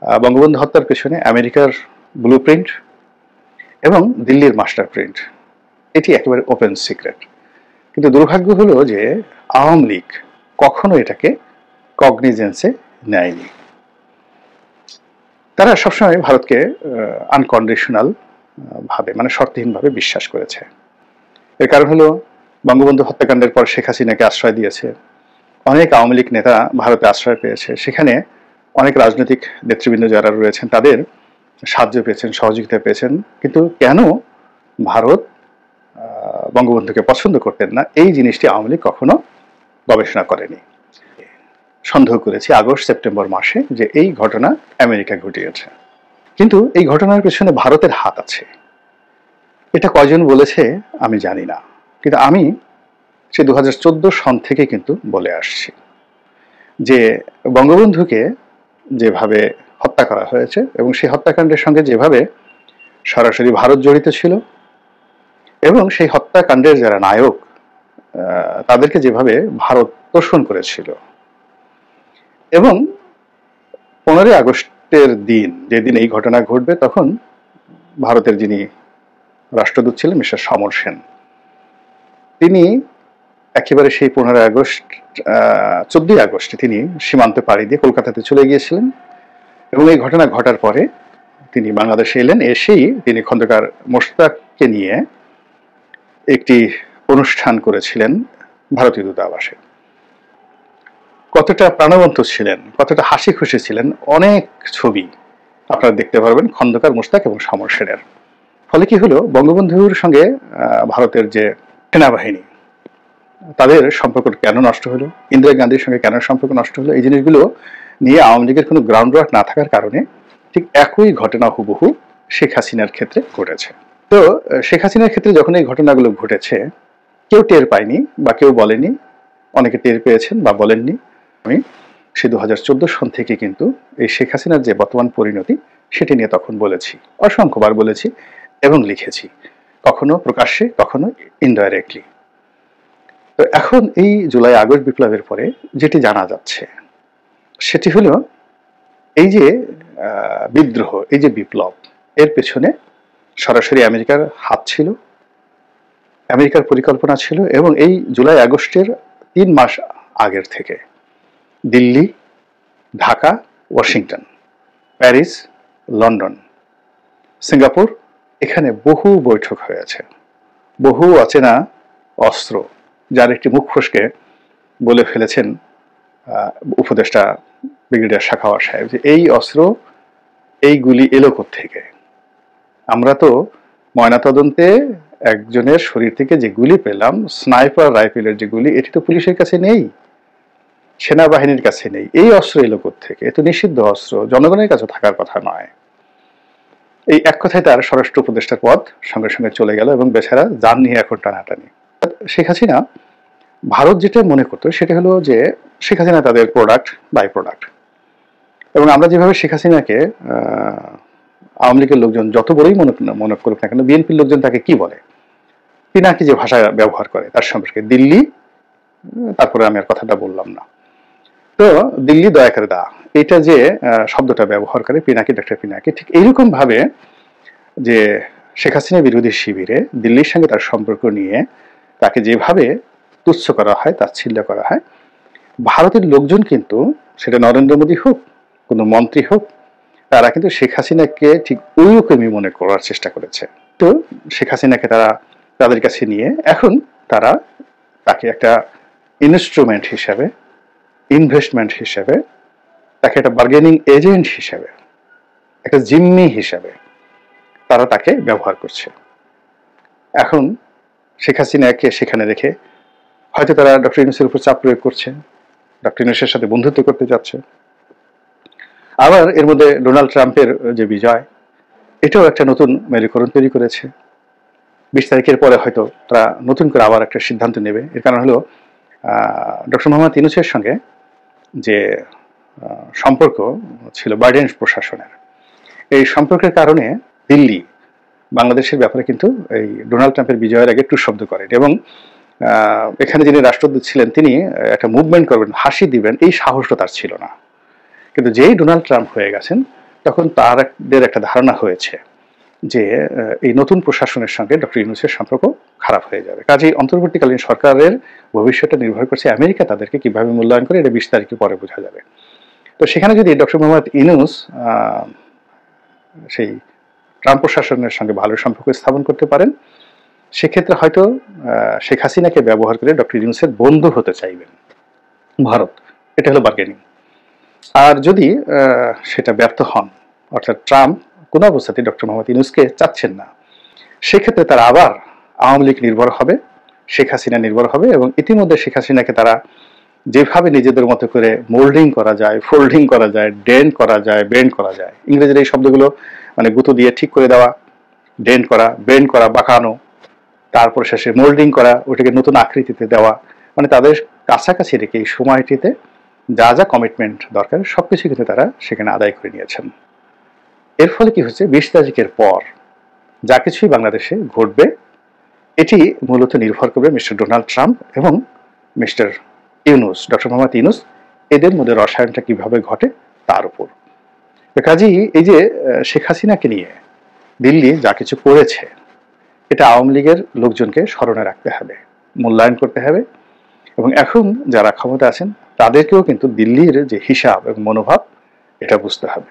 বঙ্গবন্ধু হত্যার পেছনে আমেরিকার ব্লুপ্রিন্ট এবং দিল্লির মাস্টার প্রিন্ট, এটি একেবারে ওপেন সিক্রেট। কিন্তু দুর্ভাগ্য হলো যে আওয়ামী লীগ কখনো এটাকে কগনিজেন্সে নেয়নি। তারা সবসময় ভারতকে আনকন্ডিশনাল ভাবে, মানে শর্তহীনভাবে বিশ্বাস করেছে। এর কারণ হলো বঙ্গবন্ধু হত্যাকাণ্ডের পর শেখ হাসিনাকে আশ্রয় দিয়েছে, অনেক আওয়ামী লীগ নেতা ভারতে আশ্রয় পেয়েছে, সেখানে অনেক রাজনৈতিক নেতৃবৃন্দ যারা রয়েছেন তাদের সাহায্য পেয়েছেন, সহযোগিতা পেয়েছেন। কিন্তু কেন ভারত বঙ্গবন্ধুকে পছন্দ করতেন না, এই জিনিসটি আওয়ামী লীগ কখনো গবেষণা করেনি। সন্দেহ করেছি আগস্ট সেপ্টেম্বর মাসে যে এই ঘটনা আমেরিকা ঘটিয়েছে, কিন্তু এই ঘটনার পেছনে ভারতের হাত আছে। এটা কয়জন বলেছে আমি জানি না, কিন্তু আমি সে 2014 সন থেকে কিন্তু বলে আসছি যে বঙ্গবন্ধুকে যেভাবে হত্যা করা হয়েছে এবং সেই হত্যাকাণ্ডের সঙ্গে যেভাবে সরাসরি ভারত জড়িত ছিল এবং সেই হত্যাকাণ্ডের যারা নায়ক তাদেরকে যেভাবে ভারত তোষণ করেছিল, এবং 15 আগস্টের দিন যেদিন এই ঘটনা ঘটবে তখন ভারতের যিনি রাষ্ট্রদূত ছিলেন মিস্টার সমর সেন, তিনি একেবারে সেই 15 আগস্ট 14 আগস্টে তিনি সীমান্ত পাড়ি দিয়ে কলকাতাতে চলে গিয়েছিলেন এবং এই ঘটনা ঘটার পরে তিনি বাংলাদেশে এলেন। এসেই তিনি খন্দকার মোশতাককে নিয়ে একটি অনুষ্ঠান করেছিলেন ভারতীয় দূতাবাসে। কতটা প্রাণবন্ত ছিলেন, কতটা হাসি খুশি ছিলেন, অনেক ছবি আপনারা দেখতে পারবেন খন্দকার মোশতাক এবং সমর সেনের। ফলে কি হলো, বঙ্গবন্ধুর সঙ্গে ভারতের যে সেনাবাহিনী তাদের সম্পর্ক কেন নষ্ট হলো, ইন্দিরা গান্ধীর সঙ্গে কেন সম্পর্ক নষ্ট হলো, এই জিনিসগুলো নিয়ে আওয়ামী লীগের কোনো গ্রাউন্ড ওয়ার্ক না থাকার কারণে ঠিক একই ঘটনা হুবহু শেখ হাসিনার ক্ষেত্রে ঘটেছে। তো শেখ হাসিনার ক্ষেত্রে যখন এই ঘটনাগুলো ঘটেছে কেউ টের পায়নি বা কেউ বলেনি, অনেকে টের পেয়েছেন বা বলেননি। আমি সে 2014 সন থেকে কিন্তু এই শেখ হাসিনার যে বর্তমান পরিণতি সেটি নিয়ে তখন বলেছি, অসংখ্যবার বলেছি এবং লিখেছি, কখনো প্রকাশ্যে কখনো ইনডাইরেক্টলি। তো এখন এই জুলাই আগস্ট বিপ্লবের পরে যেটি জানা যাচ্ছে সেটি হলো এই যে বিদ্রোহ, এই যে বিপ্লব, এর পেছনে সরাসরি আমেরিকার হাত ছিল, আমেরিকার পরিকল্পনা ছিল। এবং এই জুলাই আগস্টের 3 মাস আগের থেকে Delhi, Dhaka, Washington, Paris, London, Singapore, এখানে বহু বৈঠক হয়েছে। বহু অচেনা অস্ত্র, যার একটি মুখ ফসকে বলে ফেলেছেন উপদেষ্টা ব্রিগেডিয়ার সাখাওয়াত সাহেব যে এই অস্ত্র, এই গুলি এলো কোত্থেকে। আমরা তো ময়নাতদন্তে একজনের শরীর থেকে যে গুলি পেলাম, স্নাইপার রাইফেলের যে গুলি, এটি তো পুলিশের কাছে নেই, সেনাবাহিনীর কাছে নেই। এই অস্ত্র এলো কোত্থেকে? এ তো নিষিদ্ধ অস্ত্র, জনগণের কাছে থাকার কথা নয়। এই এক কথায় তার স্বরাষ্ট্র উপদেষ্টার পদ সঙ্গে সঙ্গে চলে গেল এবং বেচারা জান নিয়ে এখন টানাটানি। শেখ হাসিনা ভারত যেটা মনে করতো সেটা হলো যে শেখ হাসিনা তাদের প্রোডাক্ট, বাই প্রোডাক্ট। এবং আমরা যেভাবে শেখ হাসিনাকে আওয়ামী লীগের লোকজন যত বড়ই মনে করুক না কেন, বিএনপির লোকজন তাকে কি বলে, পিনাকি যে ভাষা ব্যবহার করে তার সম্পর্কে, দিল্লি, তারপরে আমি আর কথাটা বললাম না। তো দিল্লি দয়া করে দা, এটা যে শব্দটা ব্যবহার করে পিনাকি, ডক্টর পিনাকি, ঠিক এইরকম ভাবে যে শেখ হাসিনা বিরোধী শিবিরে দিল্লির সঙ্গে তার সম্পর্ক নিয়ে তাকে যেভাবে তুচ্ছ করা হয়, তাচ্ছিল্য করা হয়, ভারতের লোকজন কিন্তু সেটা নরেন্দ্র মোদী হোক, কোনো মন্ত্রী হোক, তারা কিন্তু শেখ হাসিনাকে ঠিক ওইরকমই মনে করার চেষ্টা করেছে। তো শেখ হাসিনাকে তারা তাদের কাছে নিয়ে এখন তারা তাকে একটা ইনস্ট্রুমেন্ট হিসাবে, ইনভেস্টমেন্ট হিসাবে, তাকে একটা বার্গেনিং এজেন্ট হিসাবে, একটা জিম্মি হিসাবে তারা তাকে ব্যবহার করছে। এখন শেখ হাসিনাকে সেখানে রেখে হয়তো তারা ডক্টর ইউনূসের উপর চাপ প্রয়োগ করছে, ডক্টর ইউনূসের সাথে বন্ধুত্ব করতে যাচ্ছে। আবার এর মধ্যে ডোনাল্ড ট্রাম্পের যে বিজয়, এটাও একটা নতুন মেরুকরণ তৈরি করেছে। 20 তারিখের পরে হয়তো তারা নতুন করে আবার একটা সিদ্ধান্ত নেবে। এর কারণ হলো ডক্টর মোহাম্মদ ইউনূসের সঙ্গে যে সম্পর্ক ছিল বাইডেন প্রশাসনের, এই সম্পর্কের কারণে দিল্লি বাংলাদেশের ব্যাপারে কিন্তু এই ডোনাল্ড ট্রাম্পের বিজয়ের আগে টু শব্দ করেন। এবং এখানে যিনি রাষ্ট্রদূত ছিলেন তিনি একটা মুভমেন্ট করবেন, হাসি দিবেন, এই সাহসটা তার ছিল না। কিন্তু যেই ডোনাল্ড ট্রাম্প হয়ে গেছেন তখন তাদের একটা ধারণা হয়েছে যে এই নতুন প্রশাসনের সঙ্গে ডক্টর ইউনূসের সম্পর্ক খারাপ হয়ে যাবে। কাজেই অন্তর্বর্তীকালীন সরকারের ভবিষ্যৎটা নির্ভর করছে আমেরিকা তাদেরকে কিভাবে মূল্যায়ন করে, এটা 20 তারিখে পরে বোঝা যাবে। তো সেখানে যদি ডক্টর মোহাম্মদ ইউনূস সেই ট্রাম্প প্রশাসনের সঙ্গে ভালো সম্পর্ক স্থাপন করতে পারেন, সেক্ষেত্রে হয়তো শেখ হাসিনাকে ব্যবহার করে ডক্টর ইউনূসের বন্ধু হতে চাইবেন ভারত। এটা হলো বার্গেনিং। আর যদি সেটা ব্যর্থ হন, অর্থাৎ ট্রাম্প কোনো অবস্থাতেই ডক্টর মোহাম্মদ ইউনূসকে চাচ্ছেন না, সেক্ষেত্রে তারা আবার আওয়ামী লীগ নির্ভর হবে, শেখ হাসিনা নির্ভর হবে, এবং ইতিমধ্যে শেখ হাসিনাকে তারা যেভাবে নিজেদের মতো করে মোল্ডিং করা যায়, ফোল্ডিং করা যায়, ডেন্ট করা যায়, বেন্ড করা যায়, ইংরেজির এই শব্দগুলো মানে গুঁতো দিয়ে ঠিক করে দেওয়া, ডেন্ট করা, বেন্ড করা, বাঁকানো, তারপর শেষে মোল্ডিং করা, ওটাকে নতুন আকৃতিতে দেওয়া, মানে তাদের কাছাকাছি রেখে এই সময়টিতে যা যা কমিটমেন্ট দরকার সবকিছু কিন্তু তারা সেখানে আদায় করে নিয়েছেন। এর ফলে কি হচ্ছে, 20 তারিখের পর যা কিছুই বাংলাদেশে ঘটবে এটি মূলত নির্ভর করবে মিস্টার ডোনাল্ড ট্রাম্প এবং মিস্টার ইউনূস, ডক্টর মোহাম্মদ ইউনূস, এদের মধ্যে রসায়নটা কিভাবে ঘটে তার উপর। কাজেই এই যে শেখ হাসিনাকে নিয়ে দিল্লি যা কিছু করেছে, এটা আওয়ামী লীগের লোকজনকে স্মরণে রাখতে হবে, মূল্যায়ন করতে হবে, এবং এখন যারা ক্ষমতা আছেন তাদেরকেও কিন্তু দিল্লির যে হিসাব এবং মনোভাব এটা বুঝতে হবে।